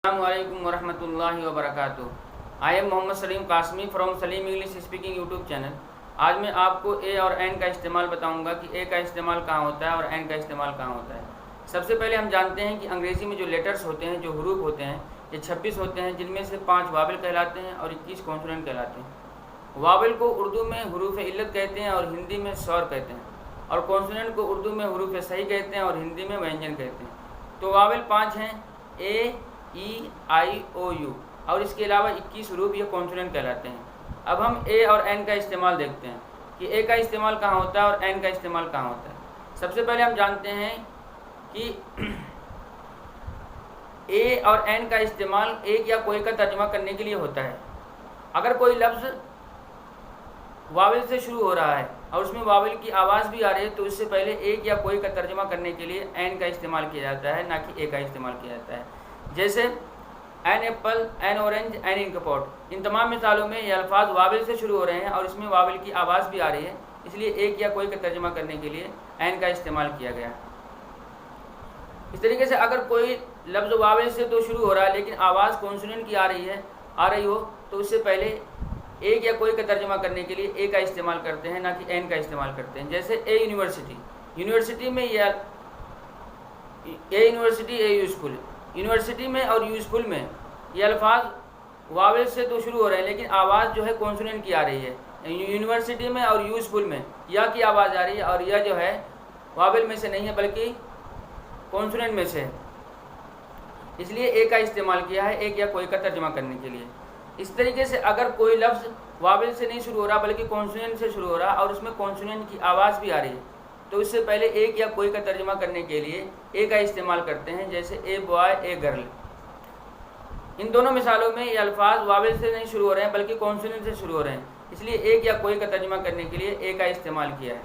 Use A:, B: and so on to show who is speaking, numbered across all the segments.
A: अस्सलामुअलैकुम वरहमतुल्लाहि वबरकातुहू। I am Mohammad Salim Qasmi from Salim English speaking YouTube channel. आज मैं आपको ए और एन का इस्तेमाल बताऊंगा कि ए का इस्तेमाल कहाँ होता है और एन का इस्तेमाल कहाँ होता है। सबसे पहले हम जानते हैं कि अंग्रेज़ी में जो लेटर्स होते हैं, जो हरूफ होते हैं, ये 26 होते हैं, जिनमें से 5 वावल कहलाते हैं और 21 कॉन्सोनेंट कहलाते हैं। वावल को उर्दू में हरूफ इल्लत कहते हैं और हिंदी में स्वर कहते हैं, और कॉन्सोनेंट को उर्दू में हरूफ सही कहते हैं और हिंदी में व्यंजन कहते हैं। तो वावल 5 हैं, ए, ई, आई, ओ, यू, और इसके अलावा 21 हरूफ ये कॉन्सोनेंट कहलाते हैं। अब हम ए और एन का इस्तेमाल देखते हैं कि ए का इस्तेमाल कहाँ होता है और एन का इस्तेमाल कहाँ होता है। सबसे पहले हम जानते हैं कि ए और एन का इस्तेमाल एक या कोई का तर्जुमा करने के लिए होता है। अगर कोई लफ्ज़ वावल से शुरू हो रहा है और उसमें वावल की आवाज़ भी आ रही है, तो इससे पहले एक या कोई का तर्जुमा करने के लिए एन का इस्तेमाल किया जाता है, ना कि ए का इस्तेमाल किया जाता है। जैसे an apple, an orange, an inkpot. इन तमाम मिसालों में ये अल्फाज वावल से शुरू हो रहे हैं और इसमें वावल की आवाज़ भी आ रही है, इसलिए एक या कोई का तर्जुमा करने के लिए एन का इस्तेमाल किया गया। इस तरीके से अगर कोई लफ्ज़ वावल से तो शुरू हो रहा है लेकिन आवाज़ कॉन्सोनेंट की आ रही हो, तो उससे पहले एक या कोई का तर्जुमा करने के लिए ए का इस्तेमाल करते हैं, ना कि एन का इस्तेमाल करते हैं। जैसे ए यूनिवर्सिटी, यूनिवर्सिटी में ए यूनिवर्सिटी, ए यूज़फुल। यूनिवर्सिटी में और यूज़फुल में ये अल्फाज वावल से तो शुरू हो रहे हैं लेकिन आवाज़ जो है कॉन्सोनेंट की आ रही है। यूनिवर्सिटी में और यूज़फुल में या की आवाज़ आ रही है, और यह जो है वावल में से नहीं है बल्कि कॉन्सोनेंट में से है, इसलिए ए का इस्तेमाल किया है एक या कोई का तर्जुमा करने के लिए। इस तरीके से अगर कोई लफ्ज़ वावल से नहीं शुरू हो रहा बल्कि कॉन्सोनेंट से शुरू हो रहा और उसमें कॉन्सोनेंट की आवाज़ भी आ रही है, तो इससे पहले एक या कोई का तर्जुमा करने के लिए ए का इस्तेमाल करते हैं। जैसे ए बॉय, ए गर्ल। इन दोनों मिसालों में ये अल्फाज वावल से नहीं शुरू हो रहे हैं बल्कि कॉन्सोनेंट से शुरू हो रहे हैं, इसलिए एक या कोई का तर्जुमा करने के लिए ए का इस्तेमाल किया है।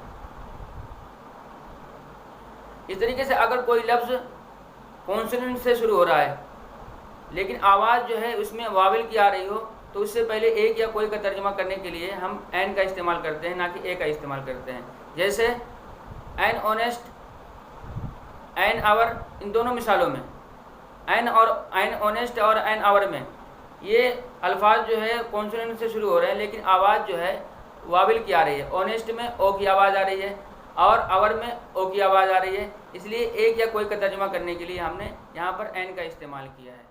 A: इस तरीके से अगर कोई लफ्ज़ कॉन्सोनेंट से शुरू हो रहा है लेकिन आवाज़ जो है उसमें वावल की आ रही हो, तो उससे पहले एक या कोई का तर्जुमा करने के लिए हम एन का इस्तेमाल करते हैं, ना कि ए का इस्तेमाल करते हैं। जैसे एन ऑनेस्ट, एन आवर। इन दोनों मिसालों में एन ऑनेस्ट और एन आवर में ये अल्फाज जो है कॉन्सोनेंट से शुरू हो रहे हैं लेकिन आवाज़ जो है वावल की आ रही है। ऑनेस्ट में ओ की आवाज़ आ रही है और आवर में ओ की आवाज़ आ रही है, इसलिए एक या कोई का तर्जुमा करने के लिए हमने यहाँ पर एन का इस्तेमाल किया है।